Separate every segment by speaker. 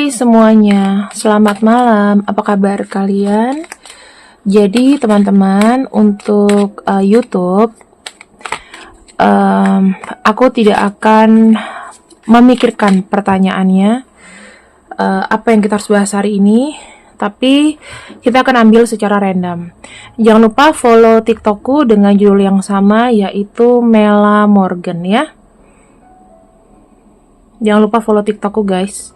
Speaker 1: Hai semuanya, selamat malam. Apa kabar kalian? Jadi teman-teman, untuk YouTube, aku tidak akan memikirkan pertanyaannya, apa yang kita harus bahas hari ini, tapi kita akan ambil secara random. Jangan lupa follow TikTokku dengan judul yang sama, yaitu Mela Morgan ya. Jangan lupa follow TikTokku guys.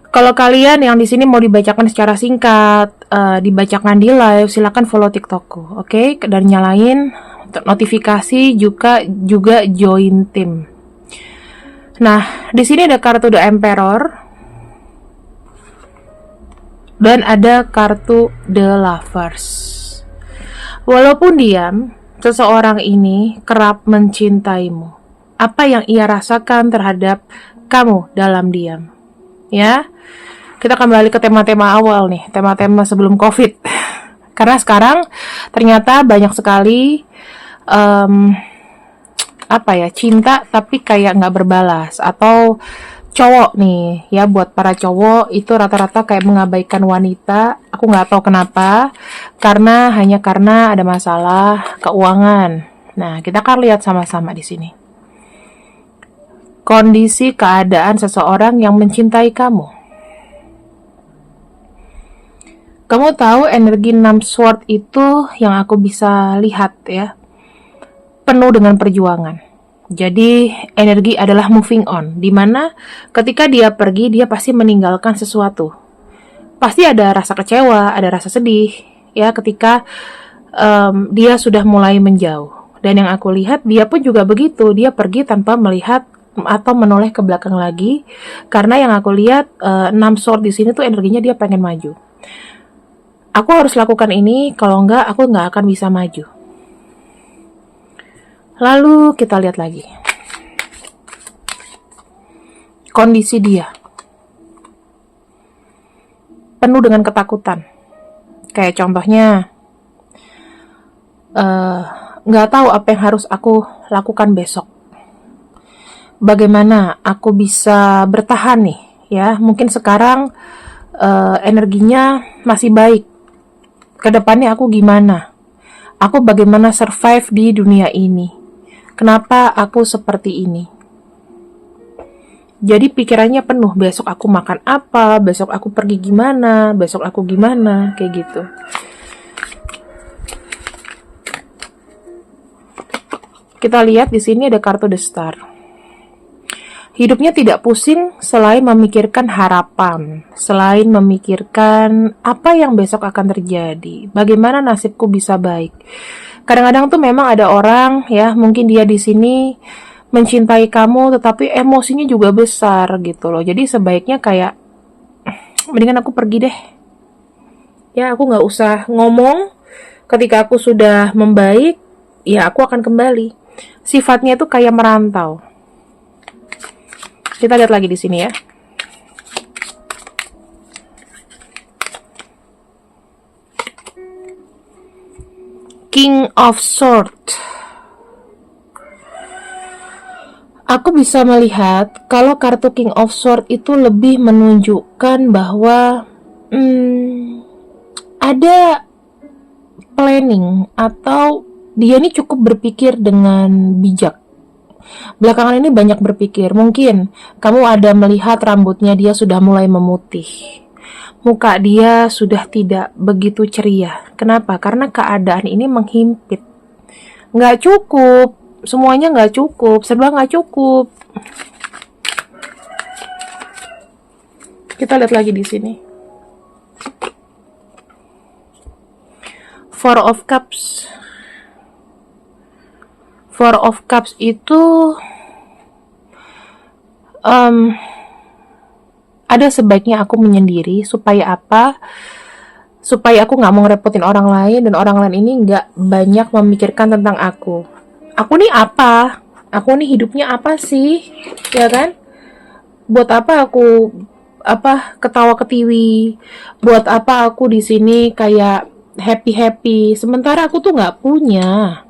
Speaker 1: Kalau kalian yang di sini mau dibacakan secara singkat, dibacakan di live, silakan follow TikTokku, oke? Dan nyalain notifikasi juga join tim. Nah, di sini ada kartu The Emperor dan ada kartu The Lovers. Walaupun diam, seseorang ini kerap mencintaimu. Apa yang ia rasakan terhadap kamu dalam diam? Ya, kita kembali ke tema-tema awal nih, tema-tema sebelum COVID. Karena sekarang ternyata banyak sekali cinta tapi kayak nggak berbalas, atau cowok nih ya, buat para cowok itu rata-rata kayak mengabaikan wanita. Aku nggak tahu kenapa, hanya karena ada masalah keuangan. Nah, kita akan lihat sama-sama di sini kondisi keadaan seseorang yang mencintai kamu. Kamu tahu energi 6 sword itu yang aku bisa lihat ya, penuh dengan perjuangan. Jadi energi adalah moving on, dimana ketika dia pergi, dia pasti meninggalkan sesuatu. Pasti ada rasa kecewa, ada rasa sedih ya ketika dia sudah mulai menjauh. Dan yang aku lihat, dia pun juga begitu, dia pergi tanpa melihat atau menoleh ke belakang lagi, karena yang aku lihat 6 sword di sini tuh energinya dia pengen maju. Aku harus lakukan ini, kalau enggak aku enggak akan bisa maju. Lalu kita lihat lagi kondisi dia, penuh dengan ketakutan. Kayak contohnya, nggak tahu apa yang harus aku lakukan besok. Bagaimana aku bisa bertahan nih ya, mungkin sekarang energinya masih baik, kedepannya aku gimana, aku bagaimana survive di dunia ini, kenapa aku seperti ini. Jadi pikirannya penuh, besok aku makan apa, besok aku pergi gimana, besok aku gimana, kayak gitu. Kita lihat di sini ada kartu The Star. Hidupnya tidak pusing selain memikirkan harapan, selain memikirkan apa yang besok akan terjadi, bagaimana nasibku bisa baik. Kadang-kadang tuh memang ada orang ya, mungkin dia di sini mencintai kamu, tetapi emosinya juga besar gitu loh. Jadi sebaiknya kayak, mendingan aku pergi deh. Ya, aku nggak usah ngomong. Ketika aku sudah membaik, ya aku akan kembali. Sifatnya tuh kayak merantau. Kita lihat lagi di sini ya. King of Swords. Aku bisa melihat kalau kartu King of Swords itu lebih menunjukkan bahwa ada planning, atau dia ini cukup berpikir dengan bijak. Belakangan ini banyak berpikir. Mungkin kamu ada melihat rambutnya dia sudah mulai memutih, muka dia sudah tidak begitu ceria. Kenapa? Karena keadaan ini menghimpit. Nggak cukup, semuanya nggak cukup, serba nggak cukup. Kita lihat lagi di sini. Four of Cups. Four of Cups itu ada sebaiknya aku menyendiri. Supaya apa? Supaya aku nggak mau ngerepotin orang lain, dan orang lain ini nggak banyak memikirkan tentang aku. Aku nih apa? Aku nih hidupnya apa sih? Ya kan? Buat apa aku ketawa ketiwi? Buat apa aku di sini kayak happy? Sementara aku tuh nggak punya.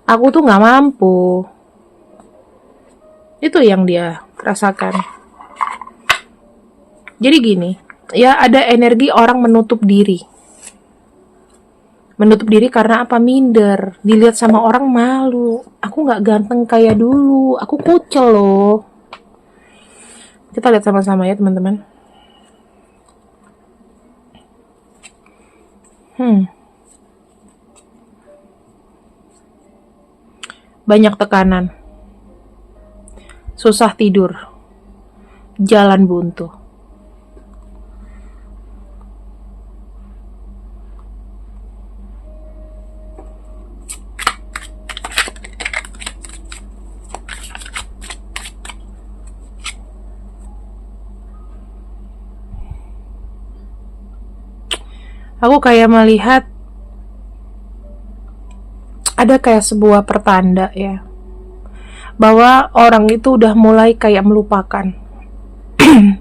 Speaker 1: Aku tuh nggak mampu. Itu yang dia rasakan. Jadi gini, ya ada energi orang menutup diri. Menutup diri karena apa? Minder. Dilihat sama orang malu. Aku nggak ganteng kayak dulu. Aku kucel loh. Kita lihat sama-sama ya teman-teman. Banyak tekanan. Susah tidur. Jalan buntu. Aku kayak melihat ada kayak sebuah pertanda ya, bahwa orang itu udah mulai kayak melupakan.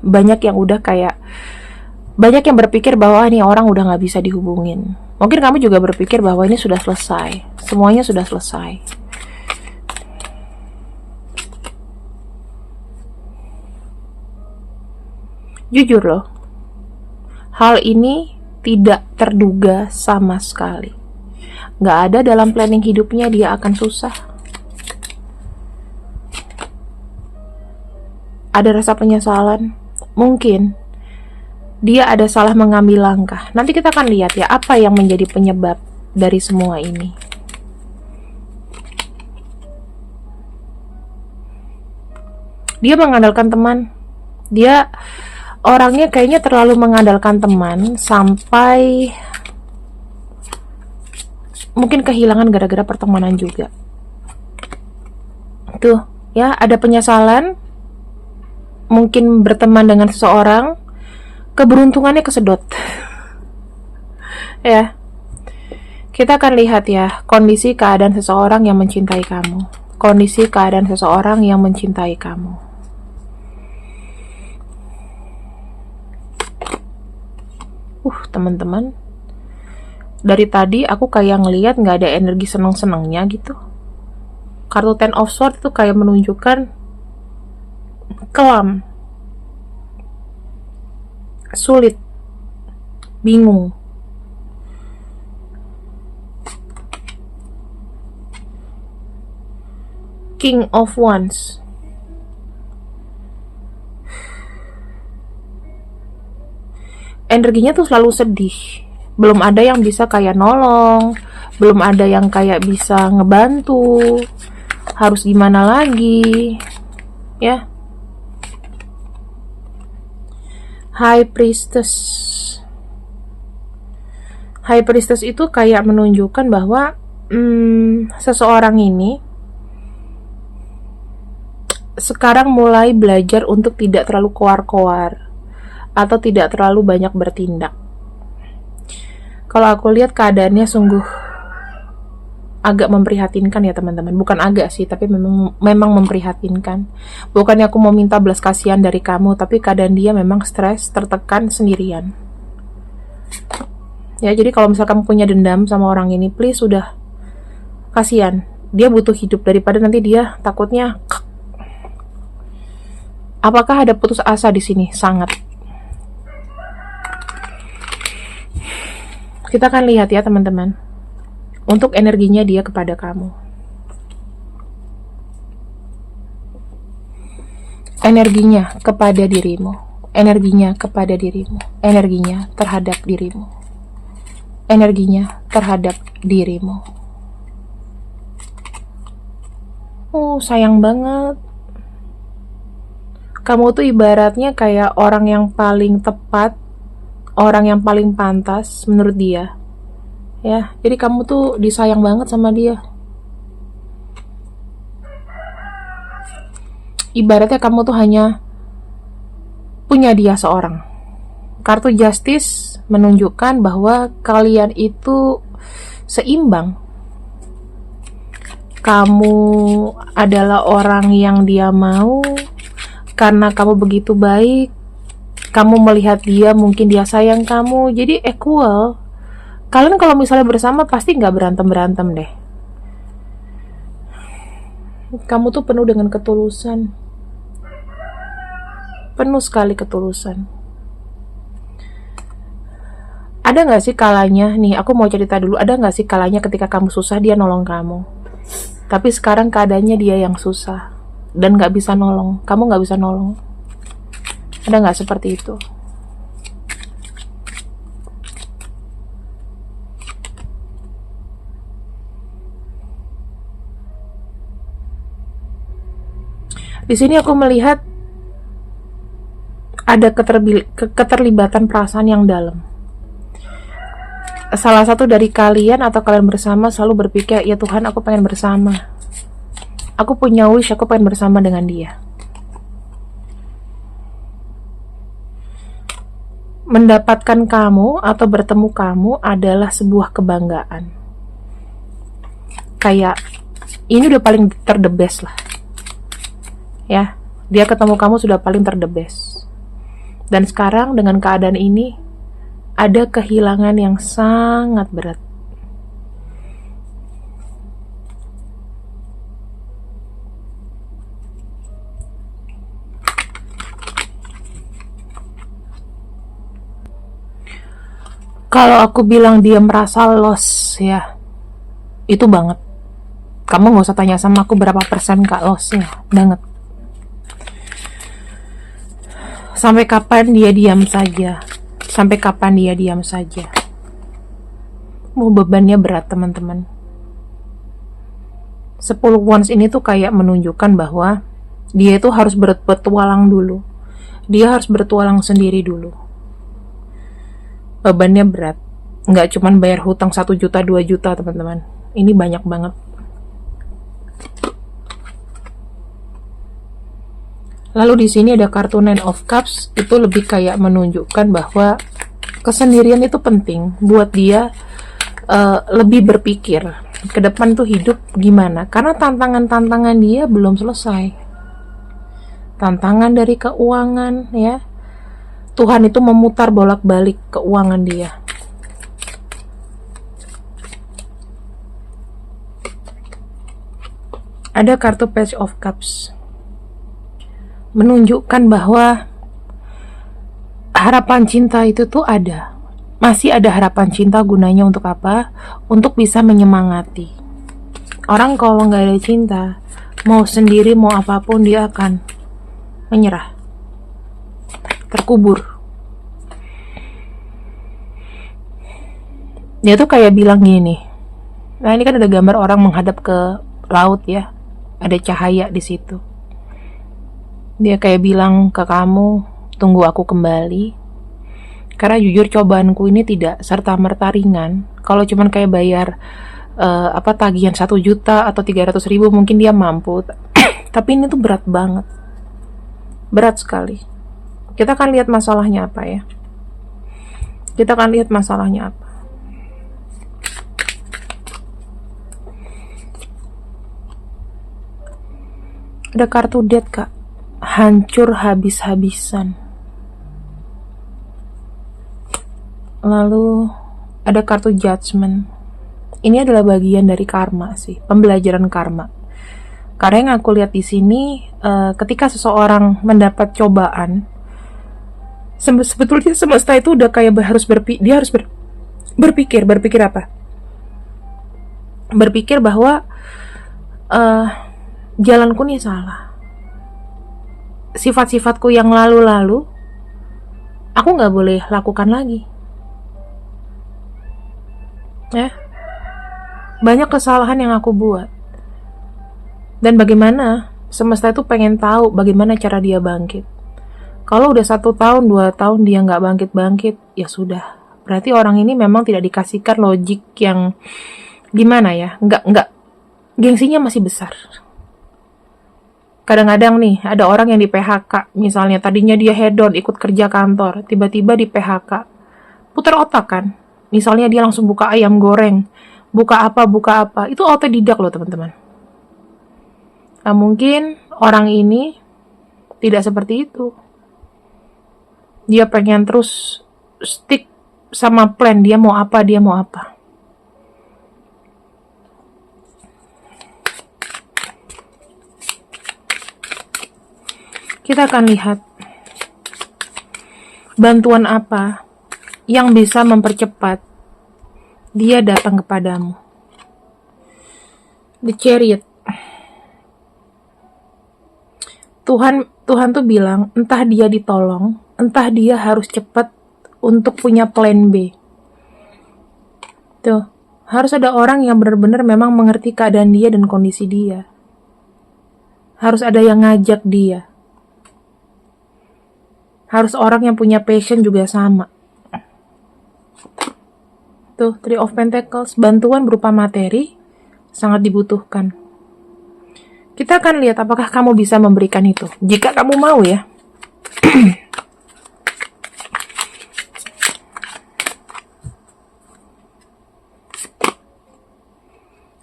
Speaker 1: Banyak yang udah kayak, banyak yang berpikir bahwa ini orang udah gak bisa dihubungin. Mungkin kamu juga berpikir bahwa ini sudah selesai, semuanya sudah selesai. Jujur loh, hal ini tidak terduga sama sekali. Gak ada dalam planning hidupnya dia akan susah. Ada rasa penyesalan. Mungkin dia ada salah mengambil langkah. Nanti kita akan lihat ya, apa yang menjadi penyebab dari semua ini. Dia mengandalkan teman. Dia orangnya kayaknya terlalu mengandalkan teman sampai mungkin kehilangan gara-gara pertemanan juga. Tuh, ya, ada penyesalan. Mungkin berteman dengan seseorang, keberuntungannya kesedot. Ya. Kita akan lihat ya, kondisi keadaan seseorang yang mencintai kamu. Kondisi keadaan seseorang yang mencintai kamu. Teman-teman, dari tadi aku kayak ngelihat nggak ada energi seneng-senengnya gitu. Kartu Ten of Swords itu kayak menunjukkan kelam, sulit, bingung. King of Wands. Energinya tuh selalu sedih. Belum ada yang bisa kayak nolong, belum ada yang kayak bisa ngebantu. Harus gimana lagi? Ya. High Priestess. High Priestess itu kayak menunjukkan bahwa seseorang ini sekarang mulai belajar untuk tidak terlalu koar-koar atau tidak terlalu banyak bertindak. Kalau aku lihat keadaannya sungguh agak memprihatinkan ya teman-teman. Bukan agak sih, tapi memang memprihatinkan. Bukannya aku mau minta belas kasihan dari kamu, tapi keadaan dia memang stres, tertekan, sendirian. Ya, jadi kalau misalkan kamu punya dendam sama orang ini, please sudah, kasihan. Dia butuh hidup daripada nanti dia takutnya. Apakah ada putus asa di sini? Sangat. Kita akan lihat ya teman-teman, untuk energinya dia kepada kamu. Energinya kepada dirimu. Energinya kepada dirimu. Energinya terhadap dirimu. Energinya terhadap dirimu. Sayang banget. Kamu tuh ibaratnya kayak orang yang paling tepat, orang yang paling pantas menurut dia. Ya, jadi kamu tuh disayang banget sama dia. Ibaratnya kamu tuh hanya punya dia seorang. Kartu Justice menunjukkan bahwa kalian itu seimbang. Kamu adalah orang yang dia mau karena kamu begitu baik. Kamu melihat dia, mungkin dia sayang kamu, jadi equal. Kalian kalau misalnya bersama pasti nggak berantem-berantem deh. Kamu tuh penuh dengan ketulusan. Penuh sekali ketulusan. Ada nggak sih kalanya, nih aku mau cerita dulu, ada nggak sih kalanya ketika kamu susah dia nolong kamu? Tapi sekarang keadaannya dia yang susah dan nggak bisa nolong, kamu nggak bisa nolong. Ada nggak seperti itu? Di sini aku melihat ada keterlibatan perasaan yang dalam. Salah satu dari kalian atau kalian bersama selalu berpikir, ya Tuhan, aku pengen bersama. Aku punya wish, aku pengen bersama dengan dia. Mendapatkan kamu atau bertemu kamu adalah sebuah kebanggaan. Kayak, ini udah paling terdebes lah. Ya, dia ketemu kamu sudah paling terdebes. Dan sekarang dengan keadaan ini, ada kehilangan yang sangat berat. Kalau aku bilang dia merasa loss ya, itu banget. Kamu gak usah tanya sama aku berapa persen kak lossnya, banget. Sampai kapan dia diam saja? Sampai kapan dia diam saja? Bebannya berat teman-teman. 10 wands ini tuh kayak menunjukkan bahwa dia itu harus berpetualang dulu. Dia harus bertualang sendiri dulu. Bebannya berat. Nggak cuman bayar hutang 1 juta, 2 juta teman-teman. Ini banyak banget. Lalu di sini ada kartu Nine of Cups, itu lebih kayak menunjukkan bahwa kesendirian itu penting buat dia lebih berpikir ke depan tuh hidup gimana, karena tantangan-tantangan dia belum selesai. Tantangan dari keuangan ya, Tuhan itu memutar bolak-balik keuangan dia. Ada kartu Page of Cups, menunjukkan bahwa harapan cinta itu tuh ada. Masih ada harapan cinta, gunanya untuk apa? Untuk bisa menyemangati. Orang kalau nggak ada cinta, mau sendiri mau apapun dia akan menyerah, terkubur. Dia tuh kayak bilang gini. Nah ini kan ada gambar orang menghadap ke laut ya, ada cahaya di situ. Dia kayak bilang ke kamu, tunggu aku kembali. Karena jujur cobaanku ini tidak serta-merta ringan. Kalau cuman kayak bayar tagihan 1 juta atau 300.000 mungkin dia mampu. Tapi ini tuh berat banget. Berat sekali. Kita akan lihat masalahnya apa ya. Kita akan lihat masalahnya apa. Ada kartu death kak. Hancur habis-habisan. Lalu ada kartu judgment. Ini adalah bagian dari karma sih, pembelajaran karma. Karena yang aku lihat di sini, ketika seseorang mendapat cobaan, sebetulnya semesta itu udah kayak dia harus berpikir apa? Berpikir bahwa jalanku nih salah. Sifat-sifatku yang lalu-lalu, aku nggak boleh lakukan lagi. Ya, banyak kesalahan yang aku buat. Dan bagaimana semesta itu pengen tahu bagaimana cara dia bangkit. Kalau udah 1 tahun, 2 tahun dia nggak bangkit-bangkit, ya sudah. Berarti orang ini memang tidak dikasihkan logik yang gimana ya, nggak gengsinya masih besar. Kadang-kadang nih ada orang yang di PHK, misalnya tadinya dia hedon ikut kerja kantor, tiba-tiba di PHK, putar otak kan. Misalnya dia langsung buka ayam goreng, buka apa, itu otodidak loh teman-teman. Nah mungkin orang ini tidak seperti itu. Dia pengen terus stick sama plan, dia mau apa. Kita akan lihat bantuan apa yang bisa mempercepat dia datang kepadamu. The Chariot. Tuhan tuh bilang, entah dia ditolong, entah dia harus cepat untuk punya plan B. Tuh, harus ada orang yang benar-benar memang mengerti keadaan dia dan kondisi dia. Harus ada yang ngajak dia. Harus orang yang punya passion juga sama. Tuh, Three of Pentacles, bantuan berupa materi sangat dibutuhkan. Kita akan lihat apakah kamu bisa memberikan itu. Jika kamu mau ya.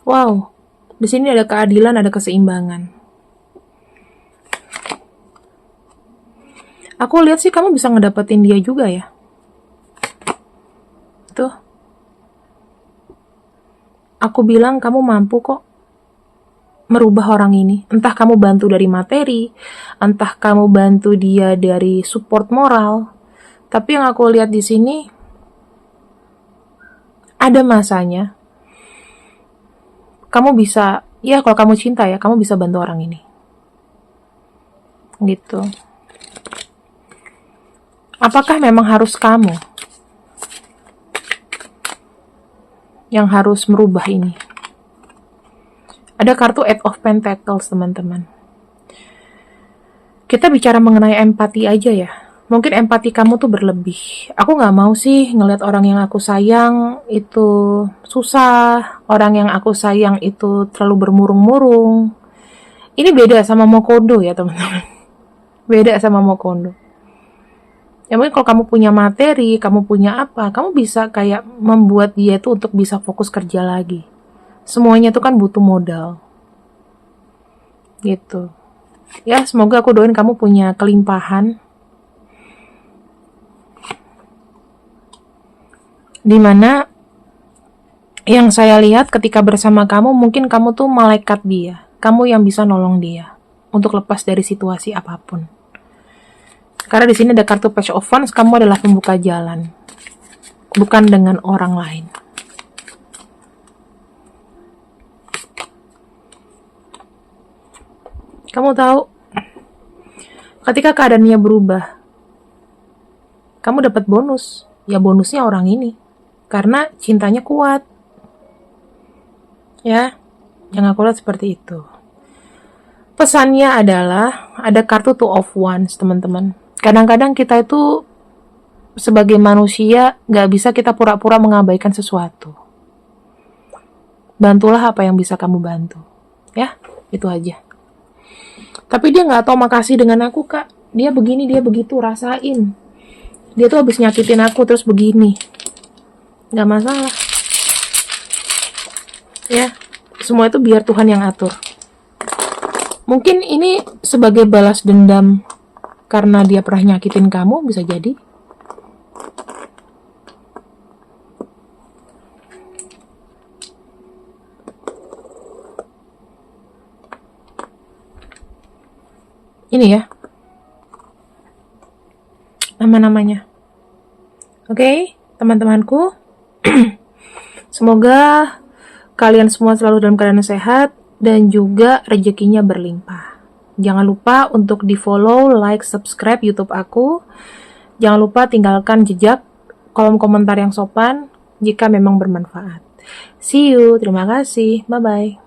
Speaker 1: Wow, di sini ada keadilan, ada keseimbangan. Aku lihat sih kamu bisa ngedapetin dia juga ya. Tuh. Aku bilang kamu mampu kok merubah orang ini. Entah kamu bantu dari materi, entah kamu bantu dia dari support moral. Tapi yang aku lihat di sini ada masanya kamu bisa, ya kalau kamu cinta ya, kamu bisa bantu orang ini. Gitu. Apakah memang harus kamu yang harus merubah ini? Ada kartu Eight of Pentacles, teman-teman. Kita bicara mengenai empati aja ya. Mungkin empati kamu tuh berlebih. Aku gak mau sih ngeliat orang yang aku sayang itu susah. Orang yang aku sayang itu terlalu bermurung-murung. Ini beda sama Mokondo ya, teman-teman. Beda sama Mokondo. Ya mungkin kalau kamu punya materi, kamu punya apa, kamu bisa kayak membuat dia tuh untuk bisa fokus kerja lagi. Semuanya itu kan butuh modal. Gitu. Ya, semoga aku doain kamu punya kelimpahan. Dimana yang saya lihat ketika bersama kamu, mungkin kamu tuh malaikat dia. Kamu yang bisa nolong dia untuk lepas dari situasi apapun. Karena di sini ada kartu Page of Wands, kamu adalah pembuka jalan. Bukan dengan orang lain. Kamu tahu, ketika keadaannya berubah, kamu dapat bonus. Ya bonusnya orang ini. Karena cintanya kuat. Ya, yang aku lihat seperti itu. Pesannya adalah, ada kartu Two of Wands, teman-teman. Kadang-kadang kita itu, sebagai manusia, gak bisa kita pura-pura mengabaikan sesuatu. Bantulah apa yang bisa kamu bantu. Ya, itu aja. Tapi dia gak tahu makasih dengan aku, Kak. Dia begini, dia begitu, rasain. Dia tuh habis nyakitin aku, terus begini. Gak masalah. Ya, semua itu biar Tuhan yang atur. Mungkin ini sebagai balas dendam karena dia pernah nyakitin kamu, bisa jadi. Ini ya nama-namanya. Oke, teman-temanku, semoga kalian semua selalu dalam keadaan sehat dan juga rezekinya berlimpah. Jangan lupa untuk di-follow, like, subscribe YouTube aku. Jangan lupa tinggalkan jejak kolom komentar yang sopan jika memang bermanfaat. See you, terima kasih, bye-bye.